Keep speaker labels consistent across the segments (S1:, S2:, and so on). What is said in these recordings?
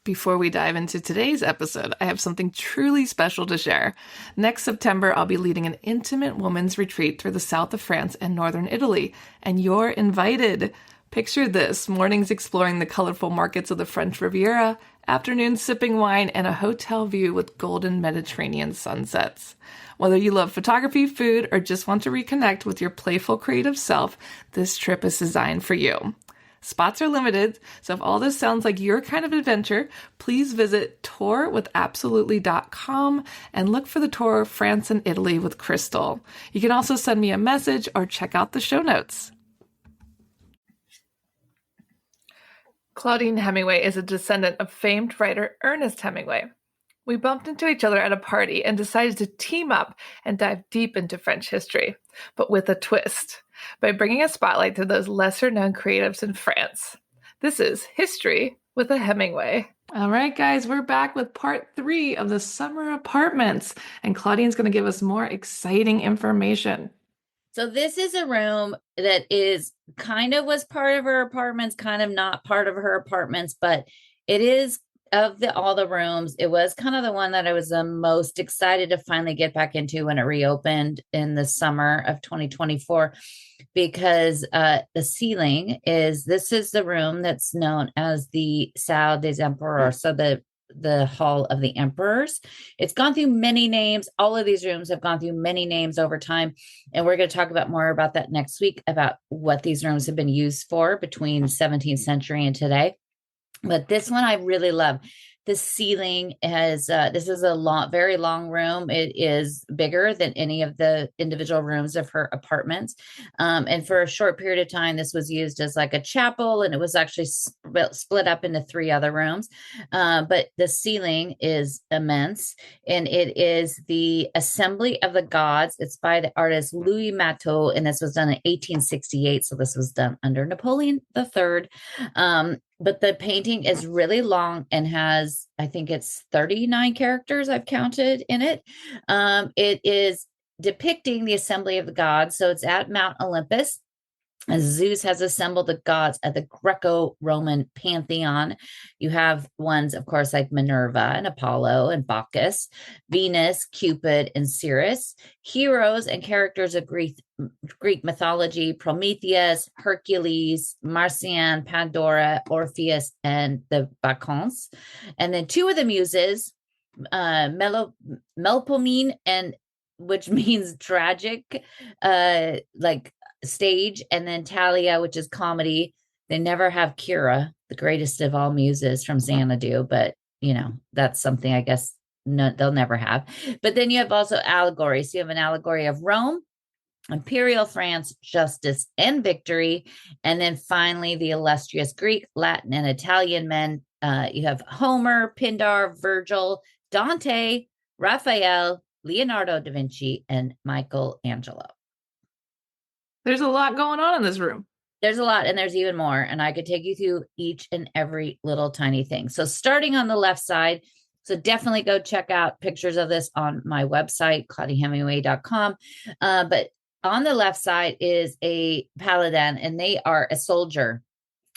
S1: Before we dive into today's episode, I have something truly special to share. Next September, I'll be leading an intimate women's retreat through the south of France and northern Italy, and you're invited. Picture this: mornings exploring the colorful markets of the French Riviera, afternoons sipping wine, and a hotel view with golden Mediterranean sunsets. Whether you love photography, food, or just want to reconnect with your playful creative self, this trip is designed for you. Spots are limited, so if all this sounds like your kind of adventure, please visit tourwithabsolutely.com and look for the tour France and Italy with Crystal. You can also send me a message or check out the show notes. Claudine Hemingway is a descendant of famed writer Ernest Hemingway. We bumped into each other at a party and decided to team up and dive deep into French history, but with a twist, by bringing a spotlight to those lesser-known creatives in France. This is History with a Hemingway. All right, guys, we're back with part 3 of the Summer Apartments, and Claudine's going to give us more exciting information.
S2: So this is a room that is kind of was part of her apartments, kind of not part of her apartments, but it is of all the rooms, it was kind of the one that I was the most excited to finally get back into when it reopened in the summer of 2024, because the ceiling this is the room that's known as the Salle des Empereurs, so the Hall of the Emperors. It's gone through many names. All of these rooms have gone through many names over time. And we're going to talk about more about that next week, about what these rooms have been used for between the 17th century and today. But this one I really love. The ceiling has, this is a very long room. It is bigger than any of the individual rooms of her apartments. And for a short period of time, this was used as like a chapel, and it was actually split up into 3 other rooms. But the ceiling is immense, and it is the Assembly of the Gods. It's by the artist Louis Matteau, and this was done in 1868. So this was done under Napoleon III. But the painting is really long and has, I think it's 39 characters I've counted in it. It is depicting the assembly of the gods. So it's at Mount Olympus. As Zeus has assembled the gods at the Greco-Roman pantheon. You have ones, of course, like Minerva and Apollo and Bacchus, Venus, Cupid, and Ceres. Heroes and characters of Greek mythology: Prometheus, Hercules, Marcian, Pandora, Orpheus, and the Bacchantes. And then 2 of the muses, Melpomene, and which means tragic, like stage, and then Talia, which is comedy. They never have Kira, the greatest of all muses from Xanadu, but that's something I guess they'll never have. But then you have also allegories. So you have an allegory of Rome, imperial France, justice and victory, and then finally the illustrious Greek, Latin, and Italian men. You have Homer, Pindar, Virgil, Dante, Raphael, Leonardo da Vinci, and Michelangelo.
S1: There's a lot going on in this room.
S2: There's a lot, and there's even more, and I could take you through each and every little tiny thing. So starting on the left side, so definitely go check out pictures of this on my website, claudiehemingway.com. But on the left side is a paladin, and they are a soldier.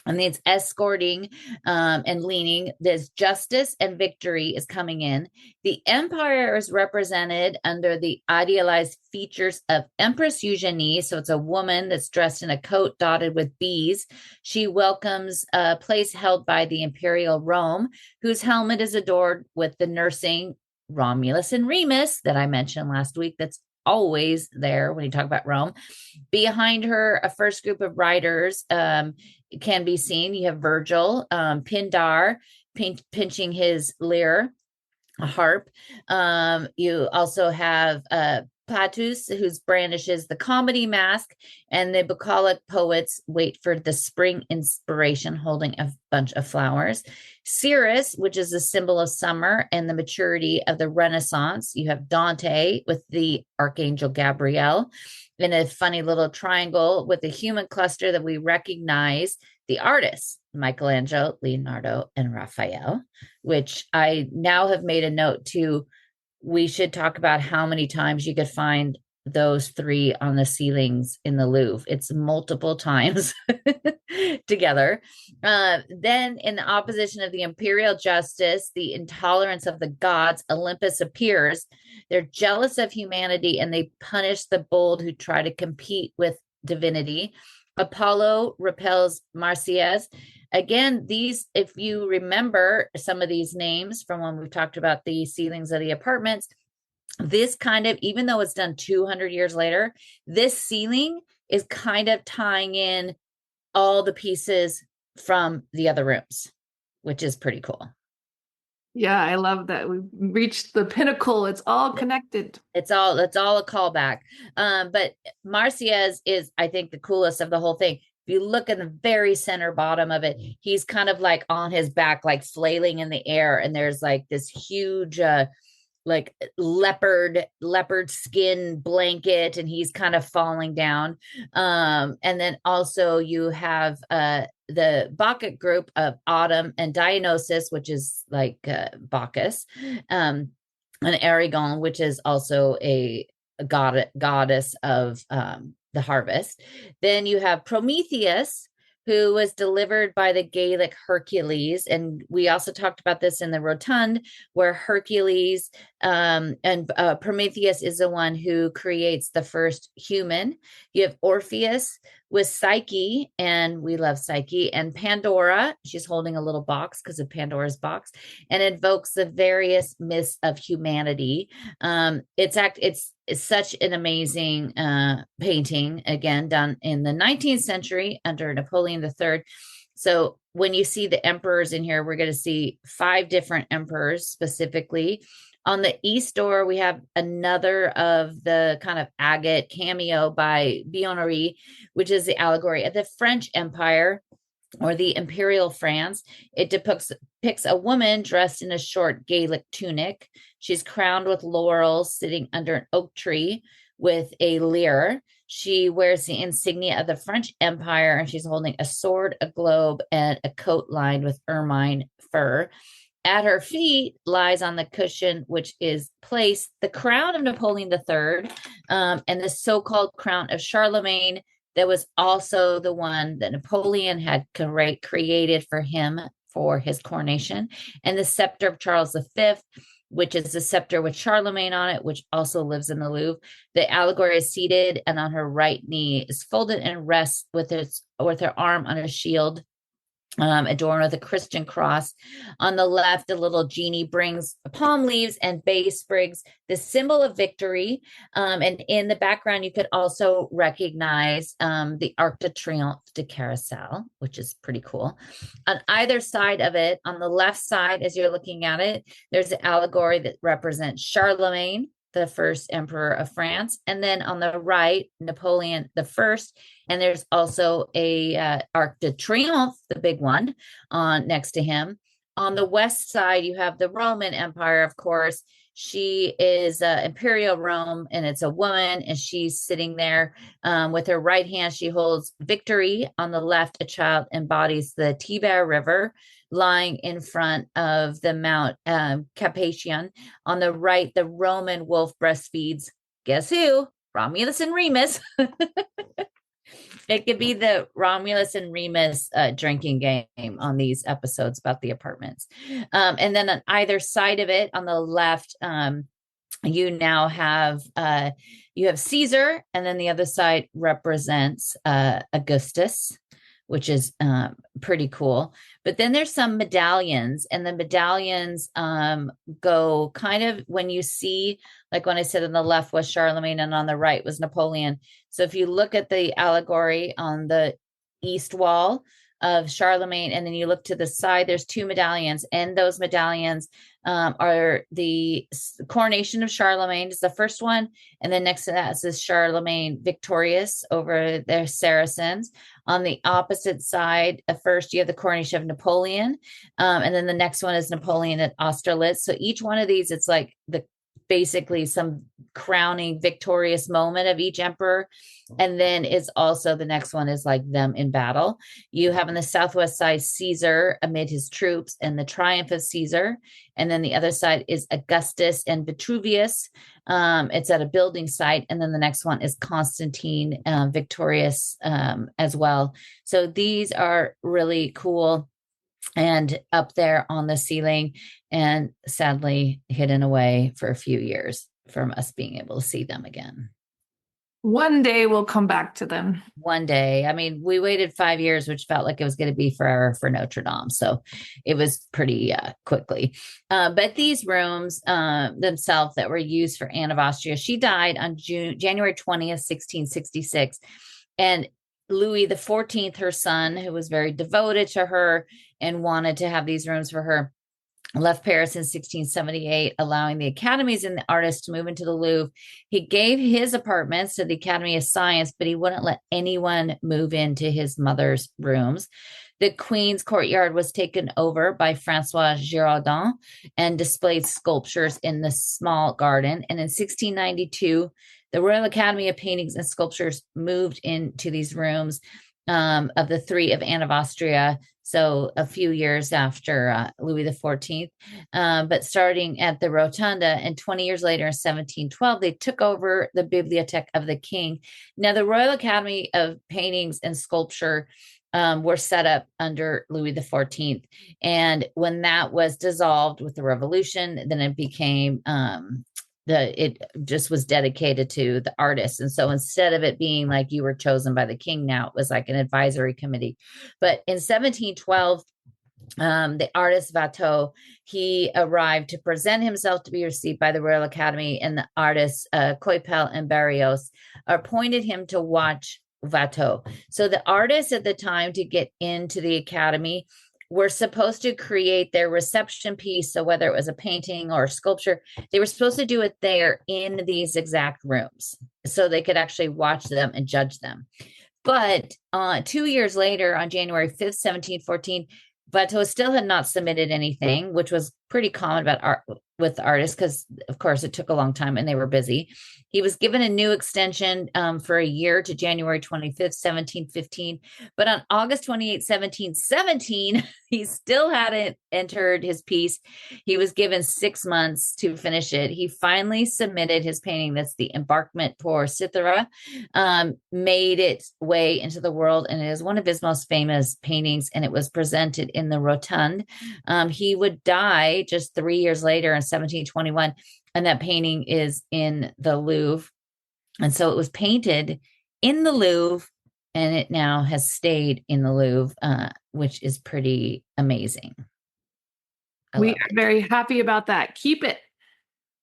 S2: And it's escorting and leaning. There's justice and victory is coming in. The empire is represented under the idealized features of Empress Eugenie. So it's a woman that's dressed in a coat dotted with bees. She welcomes a place held by the imperial Rome, whose helmet is adorned with the nursing Romulus and Remus that I mentioned last week. That's always there when you talk about Rome. Behind her, a first group of riders can be seen. You have Virgil, Pindar pinching his lyre, a harp. You also have Platus, who brandishes the comedy mask, and the bucolic poets wait for the spring inspiration, holding a bunch of flowers. Ceres, which is a symbol of summer and the maturity of the Renaissance. You have Dante with the Archangel Gabriel in a funny little triangle with a human cluster that we recognize the artists, Michelangelo, Leonardo, and Raphael, which I now have made a note to. We should talk about how many times you could find those three on the ceilings in the Louvre. It's multiple times together. Then, in the opposition of the imperial justice, the intolerance of the gods, Olympus appears. They're jealous of humanity and they punish the bold who try to compete with divinity. Apollo repels Marsyas. Again, these, if you remember some of these names from when we've talked about the ceilings of the apartments, this kind of, even though it's done 200 years later, this ceiling is kind of tying in all the pieces from the other rooms, which is pretty cool.
S1: Yeah, I love that we've reached the pinnacle. It's all connected.
S2: It's all a callback. But Marcia's is, I think, the coolest of the whole thing. If you look in the very center bottom of it, he's kind of like on his back, like flailing in the air, and there's like this huge like leopard skin blanket, and he's kind of falling down. And then also you have the Bacchic group of Autumn and Dionysus, which is like Bacchus, and Aragon, which is also a goddess of the harvest. Then you have Prometheus, who was delivered by the Gaelic Hercules. And we also talked about this in the Rotund, where Hercules and Prometheus is the one who creates the first human. You have Orpheus with Psyche, and we love Psyche, and Pandora. She's holding a little box because of Pandora's box, and invokes the various myths of humanity. It's such an amazing painting, again, done in the 19th century under Napoleon III. So when you see the emperors in here, we're going to see 5 different emperors specifically. On the east door, we have another of the kind of agate cameo by Bionnery, which is the allegory of the French Empire, or the Imperial France. It depicts a woman dressed in a short Gaelic tunic. She's crowned with laurels, sitting under an oak tree with a lyre. She wears the insignia of the French Empire, and she's holding a sword, a globe, and a coat lined with ermine fur. At her feet lies on the cushion, which is placed the crown of Napoleon III, and the so-called crown of Charlemagne, that was also the one that Napoleon had created for him for his coronation, and the scepter of Charles V, which is the scepter with Charlemagne on it, which also lives in the Louvre. The allegory is seated, and on her right knee is folded and rests with her arm on a shield, adorned with a Christian cross. On the left, a little genie brings palm leaves and bay sprigs, the symbol of victory. And in the background, you could also recognize the Arc de Triomphe de Carousel, which is pretty cool. On either side of it, on the left side, as you're looking at it, there's an allegory that represents Charlemagne, the first emperor of France, and then on the right, Napoleon the First. And there's also a Arc de Triomphe, the big one, on next to him. On the west side, you have the Roman Empire, of course. She is Imperial Rome, and it's a woman, and she's sitting there with her right hand. She holds victory. On the left, a child embodies the Tiber River, lying in front of the Mount Capatian. On the right, the Roman wolf breastfeeds, guess who? Romulus and Remus. It could be the Romulus and Remus drinking game on these episodes about the apartments. And then on either side of it, on the left, you now have Caesar, and then the other side represents Augustus, which is pretty cool. But then there's some medallions, and the medallions go kind of, when you see, like when I said on the left was Charlemagne and on the right was Napoleon. So if you look at the allegory on the east wall of Charlemagne, and then you look to the side, there's 2 medallions, and those medallions are the coronation of Charlemagne is the first one, and then next to that is Charlemagne victorious over the Saracens. On the opposite side, first you have the coronation of Napoleon, and then the next one is Napoleon at Austerlitz. So each one of these, it's like the basically some crowning victorious moment of each emperor. And then it's also the next one is like them in battle. You have on the southwest side Caesar amid his troops and the triumph of Caesar. And then the other side is Augustus and Vitruvius. It's at a building site. And then the next one is Constantine victorious as well. So these are really cool and up there on the ceiling, and sadly hidden away for a few years from us being able to see them again.
S1: One day we'll come back to them.
S2: One day. I mean, we waited 5 years, which felt like it was going to be forever for Notre Dame. So it was pretty quickly. But these rooms themselves that were used for Anne of Austria, she died on January 20th, 1666. And Louis XIV, her son, who was very devoted to her and wanted to have these rooms for her, left Paris in 1678, allowing the academies and the artists to move into the Louvre. He gave his apartments to the Academy of Science, but he wouldn't let anyone move into his mother's rooms. The Queen's courtyard was taken over by Francois Girardin and displayed sculptures in the small garden. And in 1692, the Royal Academy of Paintings and Sculptures moved into these rooms of the three of Anne of Austria. So a few years after Louis XIV, but starting at the Rotunda, and 20 years later in 1712, they took over the Bibliothèque of the King. Now, the Royal Academy of Paintings and Sculpture were set up under Louis XIV. And when that was dissolved with the revolution, then it became it just was dedicated to the artists. And so instead of it being like you were chosen by the king, now it was like an advisory committee. But in 1712, the artist Watteau, he arrived to present himself to be received by the Royal Academy, and the artists Coypel and Barrios appointed him to watch Watteau. So the artists at the time to get into the academy were supposed to create their reception piece. So whether it was a painting or a sculpture, they were supposed to do it there in these exact rooms so they could actually watch them and judge them. But 2 years later, on January 5th, 1714, Watteau still had not submitted anything, which was pretty common about art with artists because, of course, it took a long time and they were busy. He was given a new extension for a year to January 25th, 1715. But on August 28th, 1717, he still hadn't entered his piece. He was given 6 months to finish it. He finally submitted his painting. That's the Embarkment pour Cythera, made its way into the world. And it is one of his most famous paintings. And it was presented in the Rotund. He would die just 3 years later in 1721. And that painting is in the Louvre. And so it was painted in the Louvre, and it now has stayed in the Louvre, which is pretty amazing.
S1: We are very happy about that. Keep it.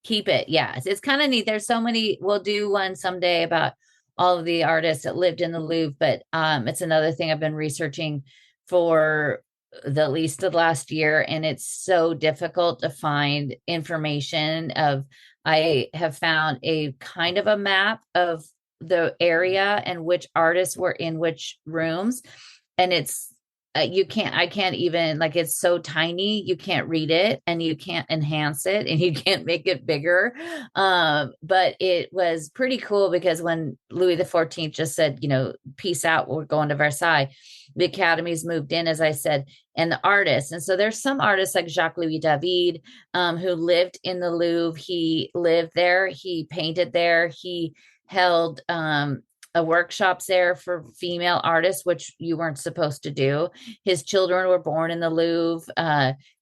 S2: Keep it. Yes. It's kind of neat. There's so many. We'll do one someday about all of the artists that lived in the Louvre, but it's another thing I've been researching for the least of last year, and it's so difficult to find information of. I have found a kind of a map of the area and which artists were in which rooms, and it's I can't even, like, it's so tiny, you can't read it and you can't enhance it and you can't make it bigger. But it was pretty cool because when Louis XIV just said, peace out, we're going to Versailles, the academies moved in, as I said, and the artists. And so there's some artists like Jacques-Louis David, who lived in the Louvre. He lived there. He painted there. He held workshops there for female artists, which you weren't supposed to do. His children were born in the Louvre.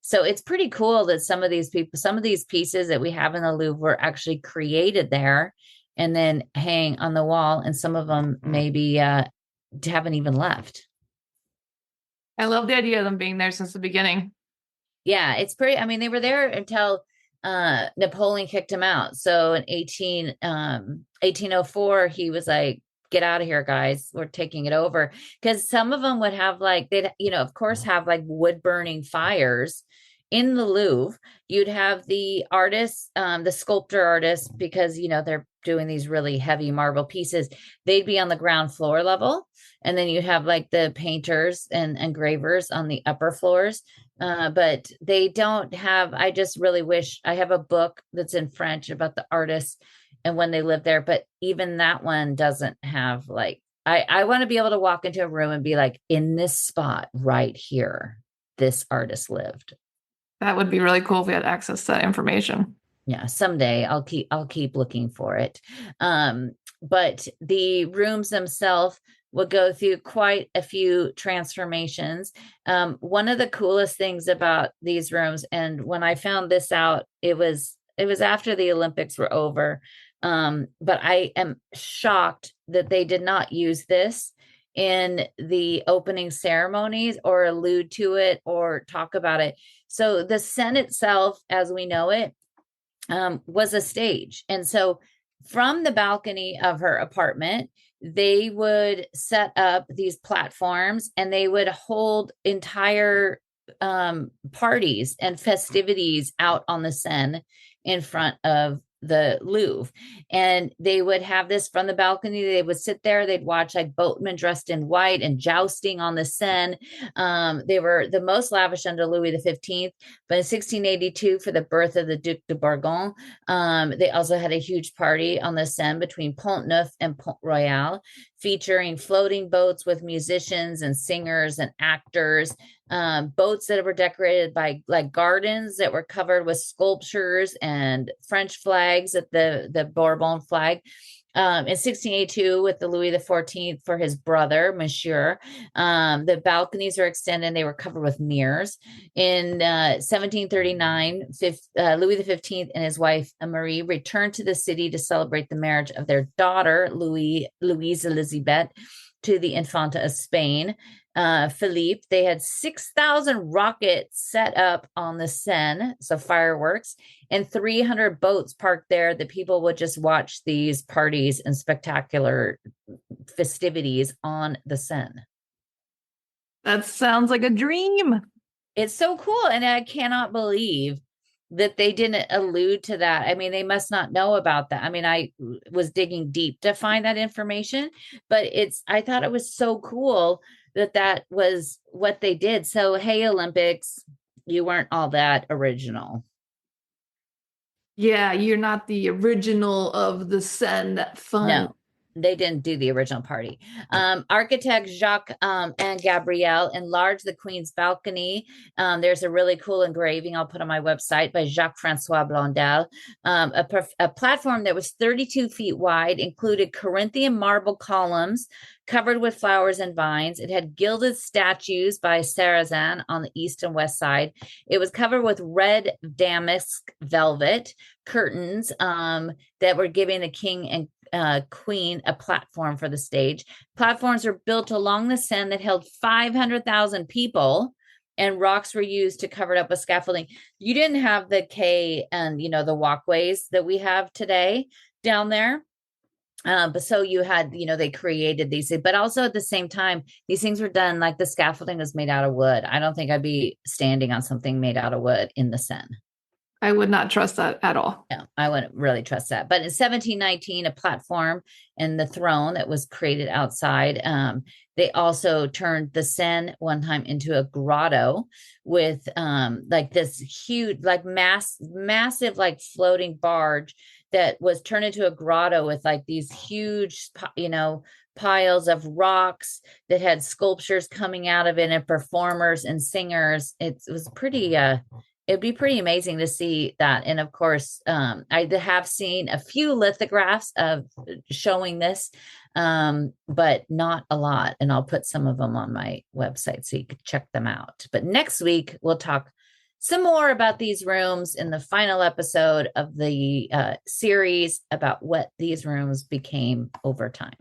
S2: So it's pretty cool that some of these pieces that we have in the Louvre were actually created there and then hang on the wall. And some of them maybe haven't even left.
S1: I love the idea of them being there since the beginning.
S2: Yeah, it's pretty. I mean, they were there until Napoleon kicked him out. So in 1804, he was like, get out of here, guys. We're taking it over. Because some of them would have they'd, of course, have like wood burning fires in the Louvre. You'd have the artists, the sculptor artists, because, they're doing these really heavy marble pieces. They'd be on the ground floor level. And then you have like the painters and engravers on the upper floors. But they don't have, I just really wish I have a book that's in French about the artists and when they lived there. But even that one doesn't have like, I want to be able to walk into a room and be like, in this spot right here, this artist lived.
S1: That would be really cool if we had access to that information.
S2: Yeah, someday I'll keep looking for it. But the rooms themselves will go through quite a few transformations. One of the coolest things about these rooms, and when I found this out, it was after the Olympics were over. But I am shocked that they did not use this in the opening ceremonies or allude to it or talk about it. So the Seine itself, as we know it, was a stage. And so from the balcony of her apartment, they would set up these platforms and they would hold entire parties and festivities out on the Seine in front of the Louvre. And they would have this from the balcony. They would sit there, they'd watch like boatmen dressed in white and jousting on the Seine. They were the most lavish under Louis XV, but in 1682, for the birth of the Duc de Bourgogne, they also had a huge party on the Seine between Pont Neuf and Pont Royal, featuring floating boats with musicians and singers and actors, boats that were decorated by like gardens that were covered with sculptures and French flags at the Bourbon flag. In 1682, with the Louis XIV for his brother, Monsieur, the balconies are extended and they were covered with mirrors. In 1739, Louis XV and his wife, Marie, returned to the city to celebrate the marriage of their daughter, Louise Elizabeth, to the Infanta of Spain, Philippe. They had 6,000 rockets set up on the Seine, so fireworks, and 300 boats parked there that people would just watch these parties and spectacular festivities on the Seine.
S1: That sounds like a dream.
S2: It's so cool. And I cannot believe that they didn't allude to that. I mean, they must not know about that. I mean, I was digging deep to find that information, but I thought it was so cool that was what they did. So, hey, Olympics, you weren't all that original.
S1: Yeah, you're not the original of the Seine, that fun.
S2: No, they didn't do the original party. Architect Jacques and Gabrielle enlarged the Queen's balcony. There's a really cool engraving I'll put on my website by Jacques-François Blondel. A platform that was 32 feet wide, included Corinthian marble columns covered with flowers and vines. It had gilded statues by Sarrazin on the east and west side. It was covered with red damask velvet curtains that were giving the king and queen a platform for the stage. Platforms were built along the Seine that held 500,000 people, and rocks were used to cover it up with scaffolding. You didn't have the quay and the walkways that we have today down there. But so you had, they created these, but also at the same time, these things were done like the scaffolding was made out of wood. I don't think I'd be standing on something made out of wood in the Seine.
S1: I would not trust that at all.
S2: No, I wouldn't really trust that. But in 1719, a platform and the throne that was created outside. They also turned the Seine one time into a grotto with like this huge, like massive, like floating barge that was turned into a grotto with like these huge, piles of rocks that had sculptures coming out of it and performers and singers. It was pretty, it'd be pretty amazing to see that. And of course, I have seen a few lithographs of showing this, but not a lot. And I'll put some of them on my website so you could check them out. But next week, we'll talk some more about these rooms in the final episode of the series about what these rooms became over time.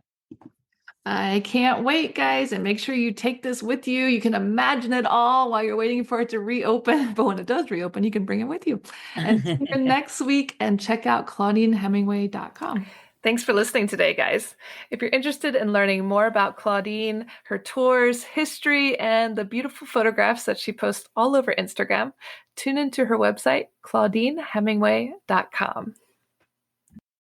S1: I can't wait, guys. And make sure you take this with you. You can imagine it all while you're waiting for it to reopen. But when it does reopen, you can bring it with you. And see you next week and check out ClaudineHemingway.com. Thanks for listening today, guys. If you're interested in learning more about Claudine, her tours, history, and the beautiful photographs that she posts all over Instagram, tune into her website, ClaudineHemingway.com.